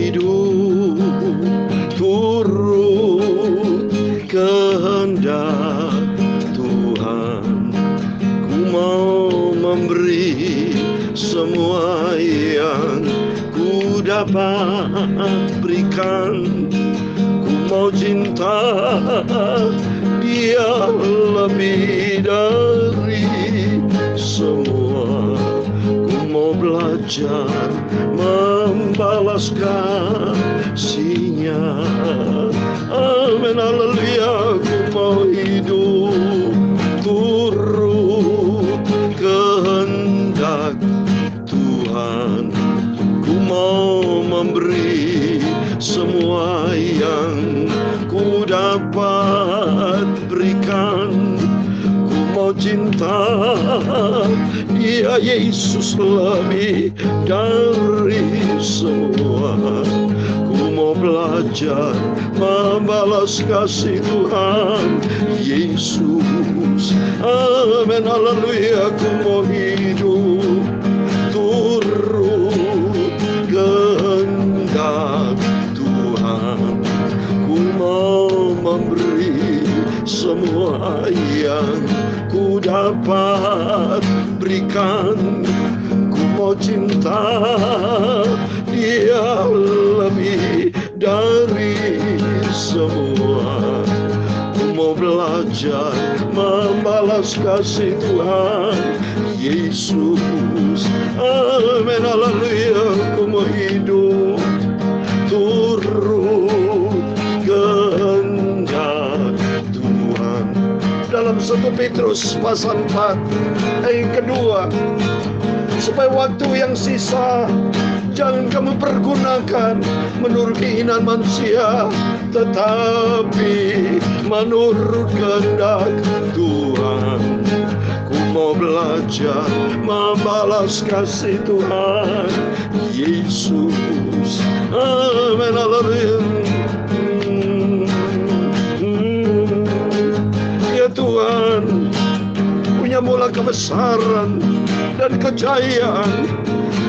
hidup turut kehendak Tuhan. Ku mau memberi semua yang ku dapat berikan. Ku mau cinta Dia lebih dari semua. Ku mau belajar membalas kasih-Nya. Amin, haleluya. Ku mau hidup turut kehendak Tuhan. Ku mau memberi semua yang ku dapat berikan. Ku mau cinta Dia Yesus lebih dari semua. Ku mau belajar membalas kasih Tuhan Yesus. Amin, haleluya. Ku mau hidup turut kehendak Tuhan. Ku mau memberi semua yang ku dapat berikan. Ku mau cinta Dia lebih dari semua. Ku mau belajar membalas kasih Tuhan Yesus. Amin, haleluya. Ku mau hidup turut kehendak Tuhan. Dalam 1 Petrus pasal 4 ayat kedua, supaya waktu yang sisa jangan kamu pergunakan menurut keinginan manusia, tetapi menurut kehendak Tuhan. Ku mau belajar membalas kasih Tuhan Yesus. Amin, haleluya. Ya Tuhan, punya mula kebesaran dan kejayaan,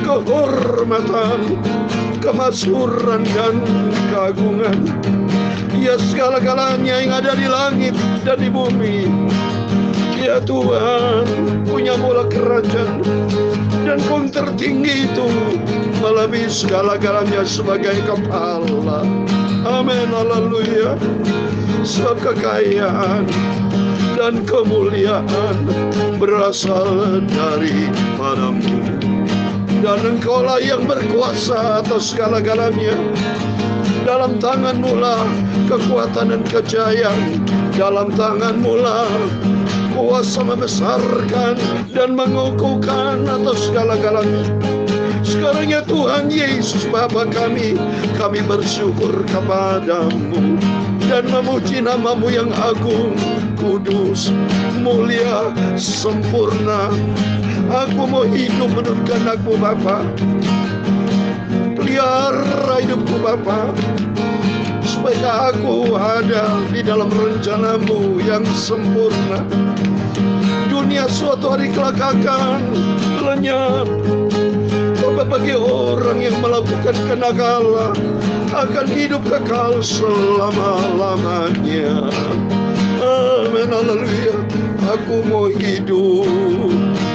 kehormatan, kemasyhuran dan keagungan. Ya segala-galanya yang ada di langit dan di bumi. Ya Tuhan, punya mula kerajaan dan Kau tertinggi itu melebihi segala-galanya sebagai kepala. Amin, haleluya. Sebab kekayaan dan kemuliaan berasal daripada-Mu, dan Engkau-lah yang berkuasa atas segala-galanya. Dalam tangan-Mu lah kekuatan dan kejayaan. Dalam tangan-Mu lah kuasa membesarkan dan mengukuhkan atas segala-galanya. Sekarang ya Tuhan Yesus Bapa kami bersyukur kepada-Mu dan memuji nama-Mu yang agung, kudus, mulia, sempurna. Aku mau hidup menurut kehendak-Mu Bapa. Pelihara hidupku Bapa, supaya aku ada di dalam rencana-Mu yang sempurna. Dunia suatu hari kelak akan lenyap. Bapak, bagi orang yang melakukan kenakalan akan hidup kekal selama-lamanya. Amin, haleluya. Aku mau hidup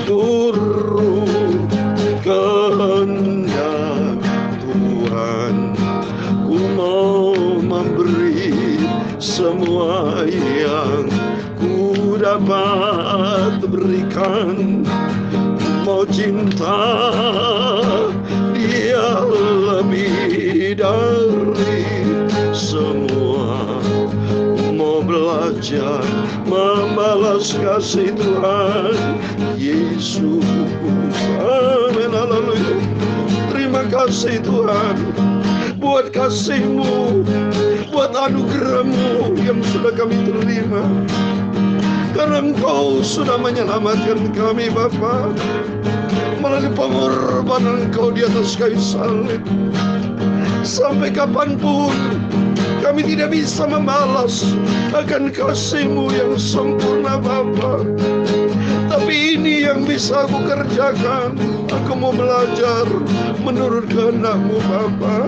turut kehendak Tuhan. Ku mau memberi semua yang ku dapat berikan. Ku mau cinta Dia lebih dari semua. Ku mau belajar membalas kasih Tuhan Yesus. Amin, haleluya. Terima kasih Tuhan buat kasih-Mu, buat anugerah-Mu yang sudah kami terima. Karena Engkau sudah menyelamatkan kami Bapa, melalui pengorbanan Engkau di atas kayu salib. Sampai kapanpun kami tidak bisa membalas akan kasih-Mu yang sempurna Bapa. Tapi ini yang bisa aku kerjakan. Aku mau belajar menurut kehendak-Mu Bapa.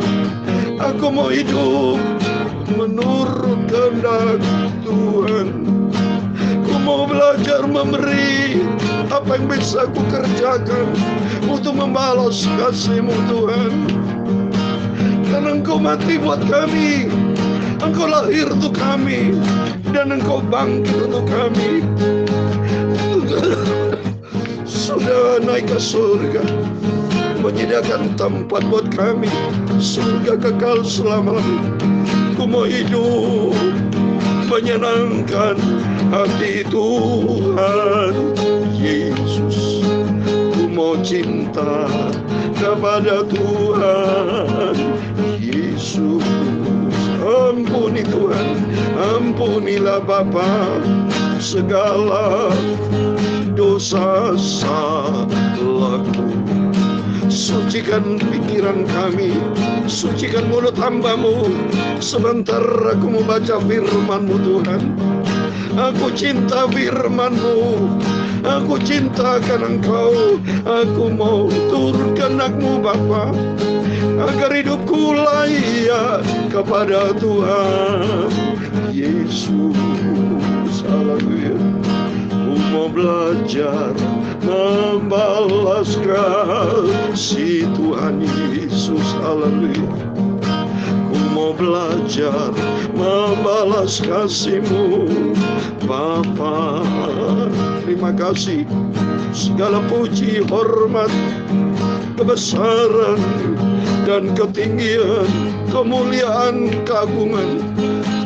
Aku mau hidup menurut kehendak Tuhan. Aku mau belajar memberi apa yang bisa aku kerjakan untuk membalas kasih-Mu Tuhan. Karena Engkau mati buat kami, Engkau lahir untuk kami, dan Engkau bangkit untuk kami. Sudah naik ke surga, menyediakan tempat buat kami, surga kekal selama-lamanya. Ku mau hidup menyenangkan hati Tuhan Yesus. Ku mau cinta kepada Tuhan Yesus. Ampuni Tuhan, ampunilah Bapa segala dosa salahku. Sucikan pikiran kami, sucikan mulut hamba-Mu. Sebentar aku mau baca firman-Mu Tuhan. Aku cinta firman-Mu, aku cintakan Engkau. Aku mau turut kehendak-Mu Bapa, agar hidupku layak kepada Tuhan Yesus. Haleluya. Ku mau belajar membalas kasih Tuhan Yesus. Haleluya. Ku mau belajar membalas kasih-Mu Bapa. Terima kasih. Segala puji, hormat, kebesaran, dan ketinggian, kemuliaan, keagungan,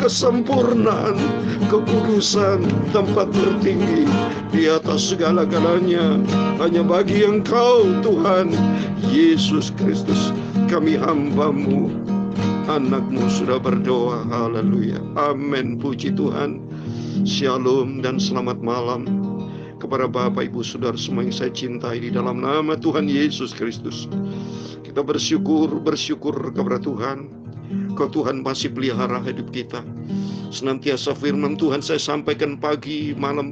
kesempurnaan, kekudusan, tempat tertinggi di atas segala-galanya hanya bagi Engkau Tuhan Yesus Kristus. Kami hamba-Mu, anak-Mu sudah berdoa. Haleluya. Amin. Puji Tuhan. Shalom dan selamat malam kepada Bapak Ibu Saudara semua yang saya cintai di dalam nama Tuhan Yesus Kristus. Kita bersyukur kepada Tuhan. Kau Tuhan masih pelihara hidup kita. Senantiasa firman Tuhan saya sampaikan pagi malam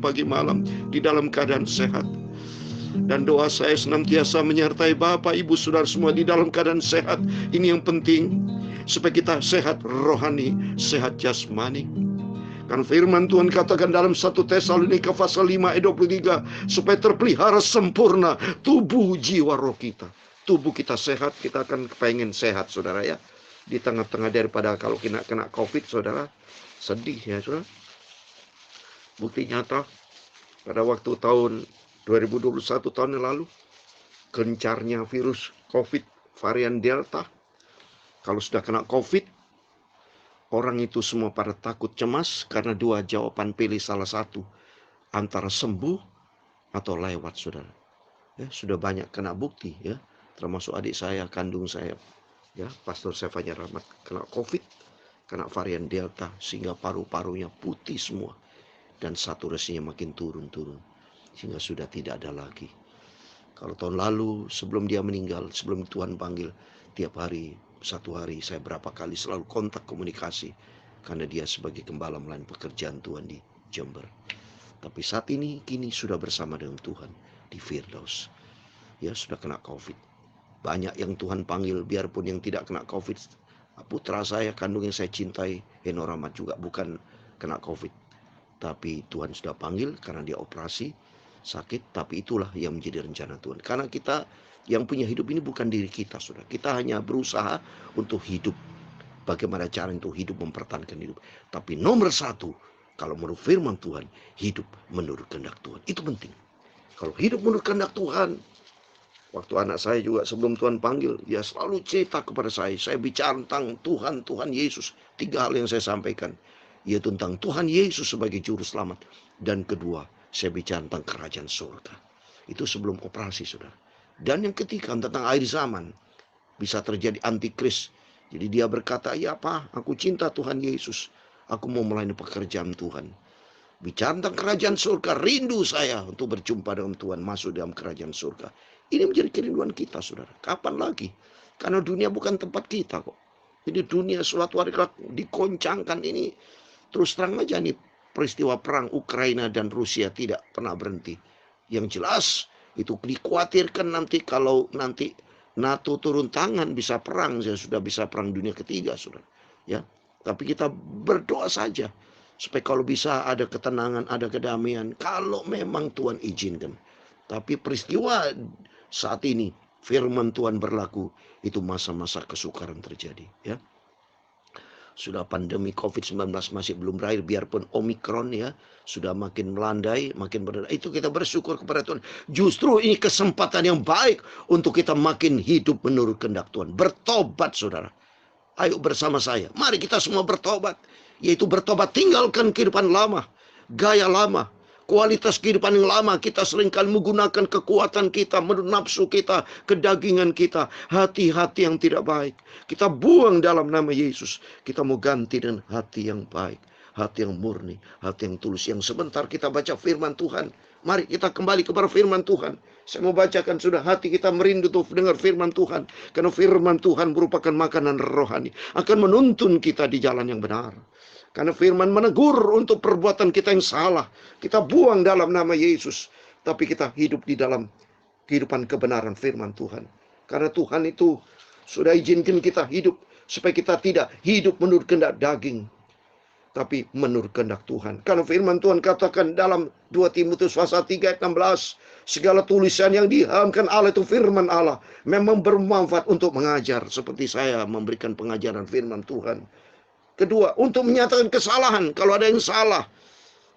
di dalam keadaan sehat. Dan doa saya senantiasa menyertai Bapak Ibu Saudara semua di dalam keadaan sehat. Ini yang penting, supaya kita sehat rohani, sehat jasmani. Kan firman Tuhan katakan dalam 1 Tesalonika pasal 5 ayat 23, supaya terpelihara sempurna tubuh jiwa roh kita. Tubuh kita sehat, kita akan kepengen sehat saudara ya. Di tengah-tengah daripada kalau kena COVID saudara, sedih ya saudara. Bukti nyata pada waktu tahun 2021 tahun yang lalu, gencarnya virus COVID varian Delta. Kalau sudah kena COVID, orang itu semua pada takut cemas karena dua jawaban, pilih salah satu, antara sembuh atau lewat saudara. Ya, sudah banyak kena bukti ya, termasuk adik saya, kandung saya ya, Pastor Sefanya Rahmat, kena COVID, kena varian Delta, sehingga paru-parunya putih semua dan saturasinya makin turun-turun, sehingga sudah tidak ada lagi. Kalau tahun lalu sebelum dia meninggal, sebelum Tuhan panggil, tiap hari, satu hari saya berapa kali selalu kontak komunikasi, karena dia sebagai gembala melayani pekerjaan Tuhan di Jember. Tapi saat ini kini sudah bersama dengan Tuhan di Firdaus. Ya, sudah kena COVID. Banyak yang Tuhan panggil, biarpun yang tidak kena COVID. Putra saya, kandung yang saya cintai, Heno Rahmat juga bukan kena COVID. Tapi Tuhan sudah panggil karena dia operasi, sakit. Tapi itulah yang menjadi rencana Tuhan. Karena kita yang punya hidup ini bukan diri kita, saudara. Kita hanya berusaha untuk hidup. Bagaimana cara untuk hidup, mempertahankan hidup. Tapi nomor satu, kalau menurut firman Tuhan, hidup menurut kehendak Tuhan. Itu penting. Kalau hidup menurut kehendak Tuhan, waktu anak saya juga sebelum Tuhan panggil, dia selalu cerita kepada saya. Saya bicara tentang Tuhan Yesus. 3 hal yang saya sampaikan, yaitu tentang Tuhan Yesus sebagai juru selamat. Dan kedua, saya bicara tentang kerajaan surga. Itu sebelum operasi, saudara. Dan yang ketiga, tentang akhir zaman. Bisa terjadi antikris. Jadi dia berkata, ya Pak, aku cinta Tuhan Yesus. Aku mau melayani pekerjaan Tuhan. Bicara tentang kerajaan surga, rindu saya untuk berjumpa dengan Tuhan, masuk dalam kerajaan surga. Ini menjadi kerinduan kita, saudara. Kapan lagi? Karena dunia bukan tempat kita kok. Jadi dunia suatu hari dikoncangkan ini. Terus terang aja nih, peristiwa perang Ukraina dan Rusia tidak pernah berhenti. Yang jelas, itu dikhawatirkan nanti kalau nanti NATO turun tangan bisa perang, saya sudah bisa perang dunia ketiga, saudara. Ya, tapi kita berdoa saja supaya kalau bisa ada ketenangan, ada kedamaian. Kalau memang Tuhan izinkan. Tapi peristiwa saat ini firman Tuhan berlaku, itu masa-masa kesukaran terjadi. Ya, sudah pandemi COVID-19 masih belum berakhir, biarpun Omikron ya sudah makin melandai, makin beredar. Itu kita bersyukur kepada Tuhan. Justru ini kesempatan yang baik untuk kita makin hidup menurut kehendak Tuhan. Bertobat, saudara. Ayo bersama saya, mari kita semua bertobat. Yaitu bertobat, tinggalkan kehidupan lama, gaya lama, kualitas kehidupan yang lama. Kita seringkali menggunakan kekuatan kita, menurut nafsu kita, kedagingan kita, hati-hati yang tidak baik. Kita buang dalam nama Yesus. Kita mau ganti dengan hati yang baik, hati yang murni, hati yang tulus. Yang sebentar kita baca firman Tuhan. Mari kita kembali kepada firman Tuhan. Saya mau bacakan, sudah hati kita merindu tuh dengar firman Tuhan. Karena firman Tuhan merupakan makanan rohani. Akan menuntun kita di jalan yang benar. Karena firman menegur untuk perbuatan kita yang salah. Kita buang dalam nama Yesus. Tapi kita hidup di dalam kehidupan kebenaran firman Tuhan. Karena Tuhan itu sudah izinkan kita hidup. Supaya kita tidak hidup menurut kehendak daging, tapi menurut kehendak Tuhan. Karena firman Tuhan katakan dalam 2 Timotius pasal 3 ayat 16. Segala tulisan yang diilhamkan Allah itu firman Allah. Memang bermanfaat untuk mengajar. Seperti saya memberikan pengajaran firman Tuhan. Kedua, untuk menyatakan kesalahan. Kalau ada yang salah.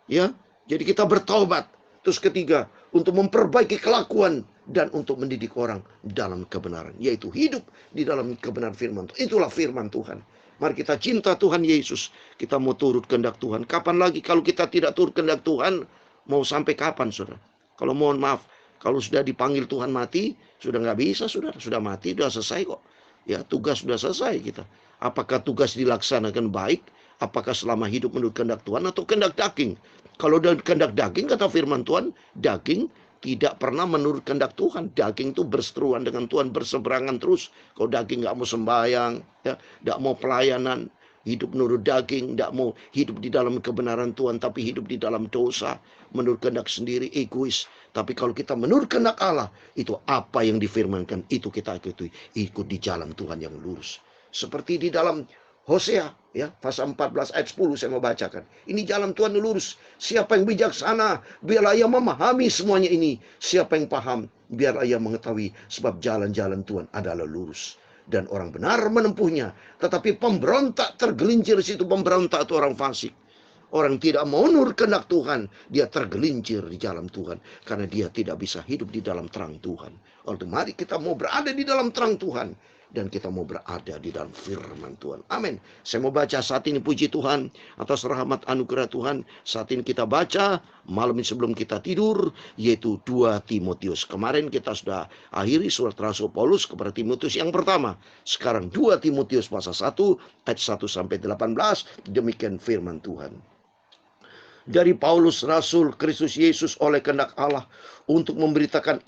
Ya, jadi kita bertobat. Terus ketiga, untuk memperbaiki kelakuan. Dan untuk mendidik orang dalam kebenaran. Yaitu hidup di dalam kebenaran firman Tuhan. Itulah firman Tuhan. Mari kita cinta Tuhan Yesus. Kita mau turut kehendak Tuhan. Kapan lagi kalau kita tidak turut kehendak Tuhan? Mau sampai kapan, saudara? Kalau mohon maaf, kalau sudah dipanggil Tuhan mati, sudah nggak bisa, sudah mati, sudah selesai kok. Ya, tugas sudah selesai kita. Apakah tugas dilaksanakan baik? Apakah selama hidup menurut kehendak Tuhan atau kehendak daging? Kalau dari kehendak daging, kata firman Tuhan, daging tidak pernah menurut kehendak Tuhan. Daging itu berseteruan dengan Tuhan, berseberangan terus. Kalau daging nggak mau sembahyang, ya, nggak mau pelayanan, hidup menurut daging, tidak mau hidup di dalam kebenaran Tuhan, tapi hidup di dalam dosa, menurut kehendak sendiri, egois. Tapi kalau kita menurut kehendak Allah, itu apa yang difirmankan, itu kita ikuti. Ikut di jalan Tuhan yang lurus. Seperti di dalam Hosea, ya, pasal 14 ayat 10 saya mau bacakan. Ini jalan Tuhan yang lurus. Siapa yang bijaksana, biarlah ia memahami semuanya ini. Siapa yang paham, biarlah ia mengetahui, sebab jalan-jalan Tuhan adalah lurus. Dan orang benar menempuhnya. Tetapi pemberontak tergelincir di situ. Pemberontak itu orang fasik. Orang tidak mau menurut kehendak Tuhan. Dia tergelincir di jalan Tuhan. Karena dia tidak bisa hidup di dalam terang Tuhan. Oleh mari kita mau berada di dalam terang Tuhan. Dan kita mau berada di dalam firman Tuhan. Amin. Saya mau baca saat ini, puji Tuhan atas rahmat anugerah Tuhan. Saat ini kita baca malam ini sebelum kita tidur, yaitu 2 Timotius. Kemarin kita sudah akhiri surat Rasul Paulus kepada Timotius yang pertama. Sekarang 2 Timotius pasal 1 ayat 1 sampai 18. Demikian firman Tuhan. Dari Paulus Rasul Kristus Yesus oleh kehendak Allah untuk memberitakan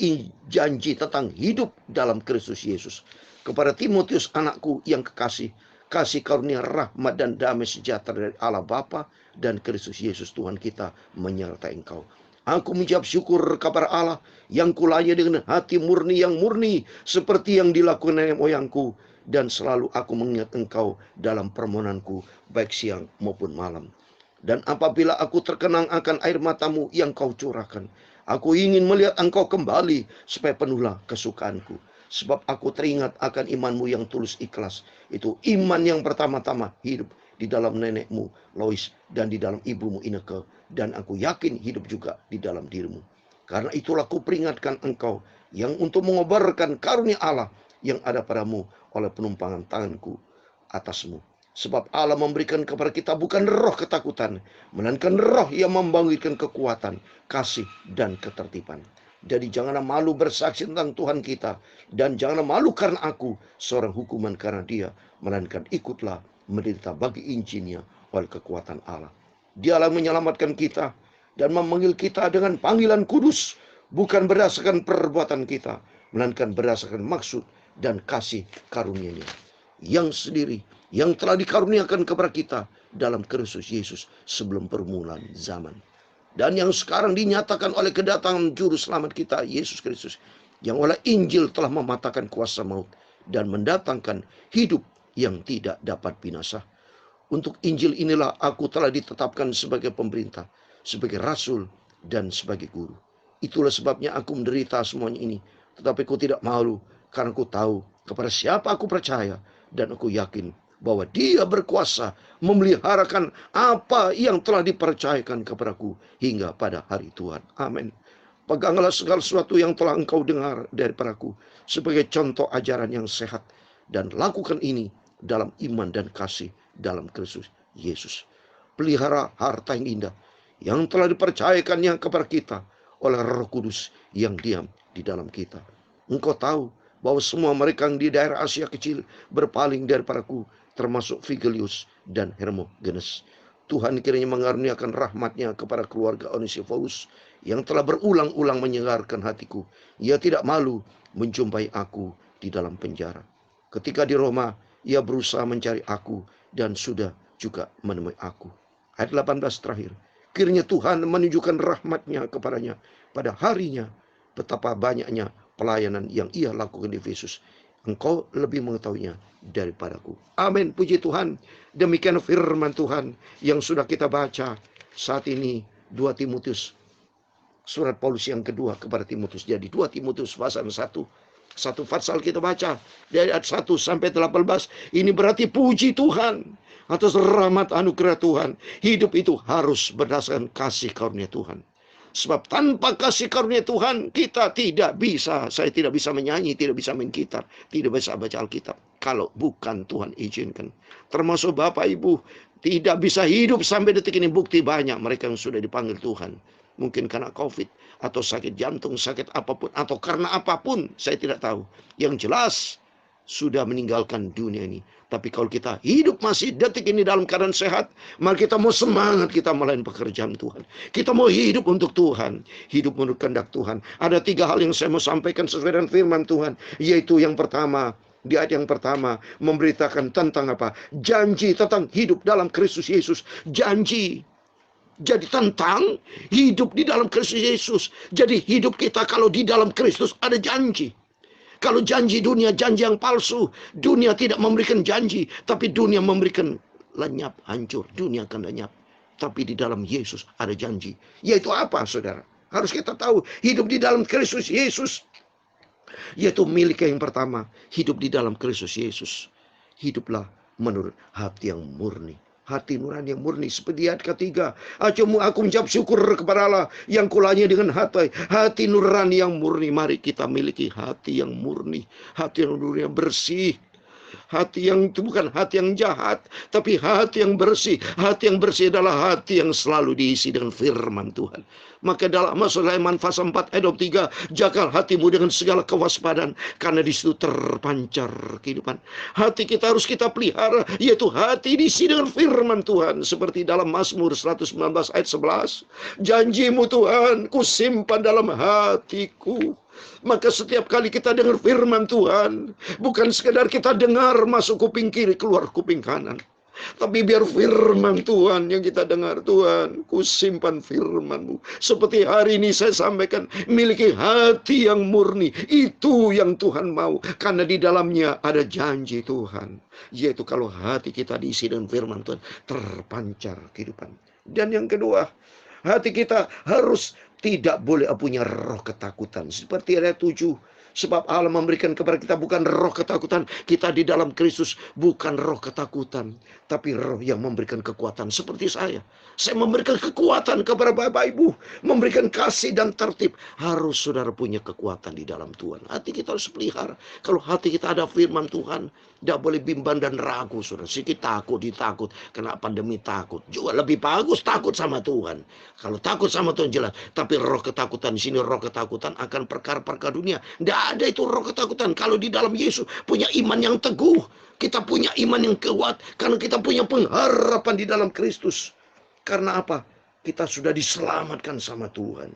janji tentang hidup dalam Kristus Yesus. Kepada Timotius anakku yang kekasih, kasih karunia rahmat dan damai sejahtera dari Allah Bapa dan Kristus Yesus Tuhan kita menyertai engkau. Aku menjawab syukur kepada Allah yang kulayani dengan hati murni yang murni seperti yang dilakukan nenek moyangku, dan selalu aku mengingat engkau dalam permohonanku baik siang maupun malam. Dan apabila aku terkenang akan air matamu yang kau curahkan, aku ingin melihat engkau kembali supaya penuhlah kesukaanku. Sebab aku teringat akan imanmu yang tulus ikhlas. Itu iman yang pertama-tama hidup di dalam nenekmu Lois dan di dalam ibumu Ineke. Dan aku yakin hidup juga di dalam dirimu. Karena itulah ku peringatkan engkau yang untuk mengobarkan karunia Allah yang ada padamu oleh penumpangan tanganku atasmu. Sebab Allah memberikan kepada kita bukan roh ketakutan, melainkan roh yang membangkitkan kekuatan, kasih, dan ketertiban. Jadi janganlah malu bersaksi tentang Tuhan kita. Dan janganlah malu karena aku, seorang hukuman karena dia. Melainkan ikutlah menderita bagi Injilnya oleh kekuatan Allah. Dialah menyelamatkan kita dan memanggil kita dengan panggilan kudus. Bukan berdasarkan perbuatan kita, melainkan berdasarkan maksud dan kasih karunia-Nya yang sendiri, yang telah dikaruniakan kepada kita dalam Kristus Yesus sebelum permulaan zaman. Dan yang sekarang dinyatakan oleh kedatangan juru selamat kita, Yesus Kristus. yang oleh Injil telah mematahkan kuasa maut dan mendatangkan hidup yang tidak dapat binasa. Untuk Injil inilah aku telah ditetapkan sebagai pemerintah, sebagai rasul, dan sebagai guru. Itulah sebabnya aku menderita semuanya ini. Tetapi aku tidak malu, karena aku tahu kepada siapa aku percaya. Dan aku yakin bahwa Dia berkuasa memeliharakan apa yang telah dipercayakan kepadaku hingga pada hari Tuhan. Amin. Peganglah segala sesuatu yang telah engkau dengar daripadaku sebagai contoh ajaran yang sehat. Dan lakukan ini dalam iman dan kasih dalam Kristus Yesus. Pelihara harta yang indah yang telah dipercayakannya kepada kita oleh Roh Kudus yang diam di dalam kita. Engkau tahu bahwa semua mereka yang di daerah Asia kecil berpaling daripadaku, termasuk Figelius dan Hermogenes. Tuhan kiranya mengaruniakan rahmat-Nya kepada keluarga Onesiphorus yang telah berulang-ulang menyegarkan hatiku. Ia tidak malu menjumpai aku di dalam penjara. Ketika di Roma, ia berusaha mencari aku dan sudah juga menemui aku. Ayat 18 terakhir. Kiranya Tuhan menunjukkan rahmat-Nya kepadanya pada harinya. Betapa banyaknya pelayanan yang ia lakukan di Efesus. Engkau lebih mengetahuinya daripadaku. Amin. Puji Tuhan. Demikian firman Tuhan yang sudah kita baca saat ini. 2 Timotius. Surat Paulus yang kedua kepada Timotius. Jadi 2 Timotius pasal 1. Satu pasal kita baca dari ayat 1 sampai 18. Ini berarti puji Tuhan atas rahmat anugerah Tuhan. Hidup itu harus berdasarkan kasih karunia Tuhan. Sebab tanpa kasih karunia Tuhan kita tidak bisa. Saya tidak bisa menyanyi, tidak bisa main gitar, tidak bisa baca Alkitab kalau bukan Tuhan izinkan. Termasuk Bapak Ibu tidak bisa hidup sampai detik ini. Bukti banyak mereka yang sudah dipanggil Tuhan. Mungkin karena COVID, atau sakit jantung, sakit apapun, atau karena apapun, saya tidak tahu. Yang jelas, sudah meninggalkan dunia ini. Tapi kalau kita hidup masih detik ini dalam keadaan sehat, maka kita mau semangat, kita melayani pekerjaan Tuhan. Kita mau hidup untuk Tuhan, hidup menurut kehendak Tuhan. Ada 3 hal yang saya mau sampaikan sesuai dengan firman Tuhan, yaitu yang pertama, di ayat yang pertama, memberitakan tentang apa? Janji tentang hidup dalam Kristus Yesus. Janji. Jadi tentang hidup di dalam Kristus Yesus. Jadi hidup kita kalau di dalam Kristus ada janji. Kalau janji dunia, janji yang palsu. Dunia tidak memberikan janji, tapi dunia memberikan lenyap, hancur. Dunia akan lenyap. Tapi di dalam Yesus ada janji. Yaitu apa, saudara? Harus kita tahu. Hidup di dalam Kristus Yesus. Yaitu milik yang pertama. Hidup di dalam Kristus Yesus. Hiduplah menurut hati yang murni. Hati nurani yang murni. Seperti ayat ketiga. Aku mengucap syukur kepada Allah yang kulanya dengan hati nurani yang murni. Mari kita miliki hati yang murni. Hati yang murni yang bersih. Hati yang itu bukan hati yang jahat, tapi hati yang bersih. Hati yang bersih adalah hati yang selalu diisi dengan firman Tuhan. Maka dalam Sulaiman pasal 4 ayat 23, jaga hatimu dengan segala kewaspadaan, karena di situ terpancar kehidupan. Hati kita harus kita pelihara, yaitu hati diisi dengan firman Tuhan. Seperti dalam Mazmur 119 ayat 11, janjimu Tuhan, ku simpan dalam hatiku. Maka setiap kali kita dengar firman Tuhan, bukan sekedar kita dengar masuk kuping kiri, keluar kuping kanan. Tapi biar firman Tuhan yang kita dengar. Tuhan, ku simpan firman-Mu. Seperti hari ini saya sampaikan, miliki hati yang murni. Itu yang Tuhan mau. Karena di dalamnya ada janji Tuhan. Yaitu kalau hati kita diisi dengan firman Tuhan, terpancar kehidupan. Dan yang kedua, hati kita harus tidak boleh punya roh ketakutan. Seperti ayat 7. Sebab Allah memberikan kepada kita bukan roh ketakutan. Kita di dalam Kristus bukan roh ketakutan, tapi roh yang memberikan kekuatan. Seperti saya memberikan kekuatan kepada Bapak Ibu, memberikan kasih dan tertib. Harus saudara punya kekuatan di dalam Tuhan. Hati kita harus pelihara. Kalau hati kita ada firman Tuhan, tidak boleh bimbang dan ragu, saudara. Sedikit takut, ditakut, kena pandemi takut. Juga lebih bagus takut sama Tuhan. Kalau takut sama Tuhan jelas. Tapi roh ketakutan di sini, roh ketakutan akan perkara-perkara dunia. Tidak ada itu roh ketakutan. Kalau di dalam Yesus punya iman yang teguh, kita punya iman yang kuat, karena kita punya pengharapan di dalam Kristus. Karena apa? Kita sudah diselamatkan sama Tuhan.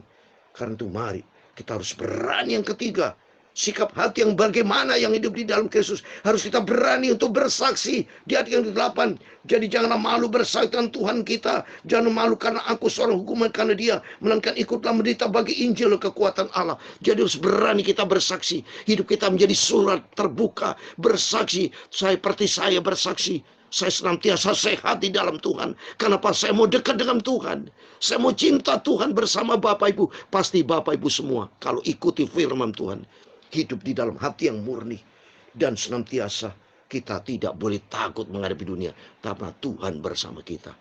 Karena itu mari kita harus berani. Yang ketiga, Sikap hati yang bagaimana yang hidup di dalam Kristus. Harus kita berani untuk bersaksi. Di ayat yang ke-8. Jadi janganlah malu bersaksi dengan Tuhan kita. Jangan malu karena aku seorang hukuman karena dia. Melainkan ikutlah menderita bagi Injil kekuatan Allah. Jadi harus berani kita bersaksi. Hidup kita menjadi surat terbuka. Bersaksi. Seperti saya bersaksi. Saya senantiasa sehat di dalam Tuhan. Kenapa? Saya mau dekat dengan Tuhan. Saya mau cinta Tuhan bersama Bapak Ibu. Pasti Bapak Ibu semua, kalau ikuti firman Tuhan, hidup di dalam hati yang murni. Dan senantiasa kita tidak boleh takut menghadapi dunia. Karena Tuhan bersama kita.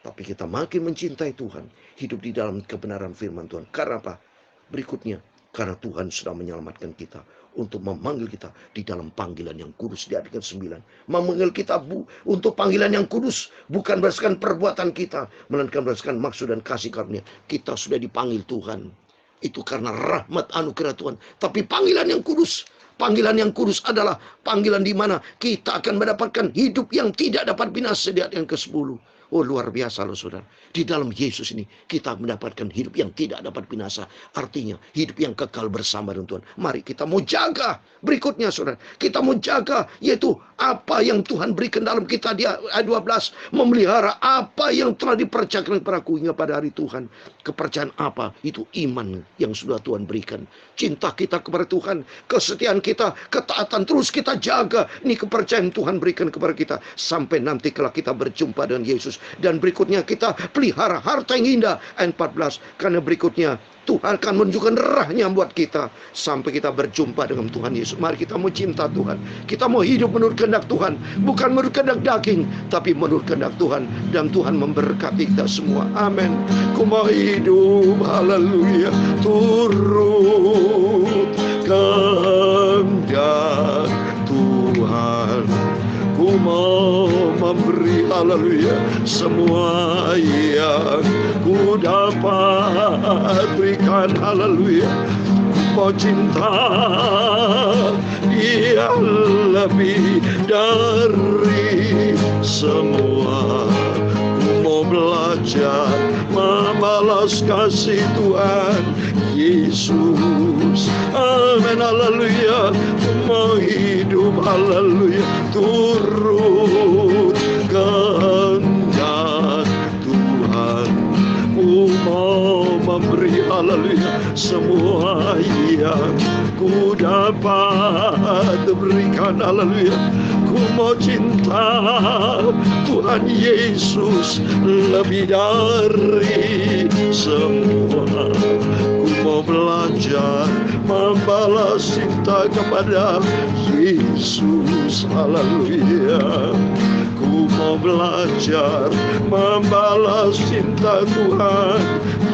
Tapi kita makin mencintai Tuhan. Hidup di dalam kebenaran firman Tuhan. Karena apa? Berikutnya. Karena Tuhan sudah menyelamatkan kita. Untuk memanggil kita di dalam panggilan yang kudus. Di ayat 9. Memanggil kita untuk panggilan yang kudus. Bukan berdasarkan perbuatan kita. Melainkan berdasarkan maksud dan kasih karunia. Kita sudah dipanggil Tuhan. Itu karena rahmat anugerah Tuhan. Tapi panggilan yang kudus. Panggilan yang kudus adalah panggilan di mana kita akan mendapatkan hidup yang tidak dapat binasa. Di ayat yang ke-10. Oh, luar biasa loh saudara. Di dalam Yesus ini kita mendapatkan hidup yang tidak dapat binasa. Artinya hidup yang kekal bersama dengan Tuhan. Mari kita mau jaga. Berikutnya saudara. Kita mau jaga yaitu apa yang Tuhan berikan dalam kita di ayat 12. Memelihara apa yang telah dipercayakan kepadaku hingga pada hari Tuhan. Kepercayaan apa? Itu iman yang sudah Tuhan berikan. Cinta kita kepada Tuhan. Kesetiaan kita. Ketaatan terus kita jaga. Ini kepercayaan Tuhan berikan kepada kita. Sampai nanti kalau kita berjumpa dengan Yesus. Dan berikutnya kita pelihara harta yang indah. Ayat 14. Karena berikutnya Tuhan akan menunjukkan rahnya buat kita. Sampai kita berjumpa dengan Tuhan Yesus. Mari kita mau cinta Tuhan. Kita mau hidup menurut kehendak Tuhan. Bukan menurut kehendak daging. Tapi menurut kehendak Tuhan. Dan Tuhan memberkati kita semua. Amin. Ku mau hidup. Haleluya. Turut kehendak Tuhan. Ku mau memberi haleluya semua yang ku dapat berikan haleluya. Mau cinta dia lebih dari semua. Ku mau belajar membalas kasih Tuhan Yesus. Amin haleluya. Ku mau hidup haleluya turut kehendak Tuhan. Ku mau memberi haleluya semua yang ku dapat berikan haleluya. Ku mau cinta Tuhan Yesus lebih dari semua. Ku mau belajar membalas cinta kepada Yesus. Haleluya. Ku mau belajar membalas cinta Tuhan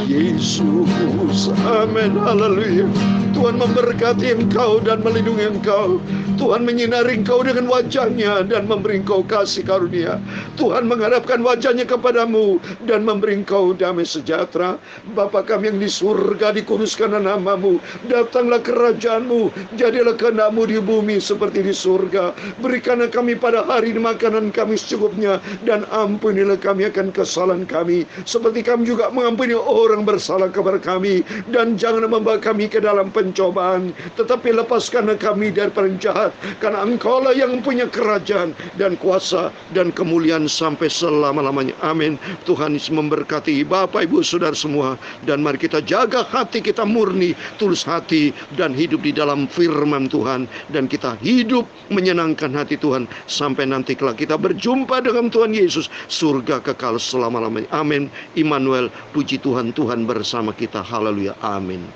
Yesus. Amin. Haleluya. Tuhan memberkati engkau dan melindungi engkau. Tuhan menyinari engkau dengan wajahnya dan memberi engkau kasih karunia. Tuhan menghadapkan wajahnya kepadamu dan memberi engkau damai sejahtera. Bapa kami yang di surga, dikuduskanlah namamu. Datanglah kerajaanmu. Jadilah kehendakmu di bumi seperti di surga. Berikanlah kami pada hari ini makanan kami secukupnya. Dan ampunilah kami akan kesalahan kami. Seperti kami juga mengampuni orang bersalah kepada kami. Dan jangan membawa kami ke dalam pencobaan. Tetapi lepaskanlah kami dari jahat. Karena engkaulah yang punya kerajaan dan kuasa dan kemuliaan sampai selama-lamanya. Amin. Tuhan Yesus memberkati Bapak Ibu Saudara semua. Dan mari kita jaga hati kita murni, tulus hati, dan hidup di dalam firman Tuhan. Dan kita hidup menyenangkan hati Tuhan. Sampai nanti kalau kita berjumpa dengan Tuhan Yesus, surga kekal selama-lamanya. Amin. Immanuel, puji Tuhan, Tuhan bersama kita. Haleluya. Amin.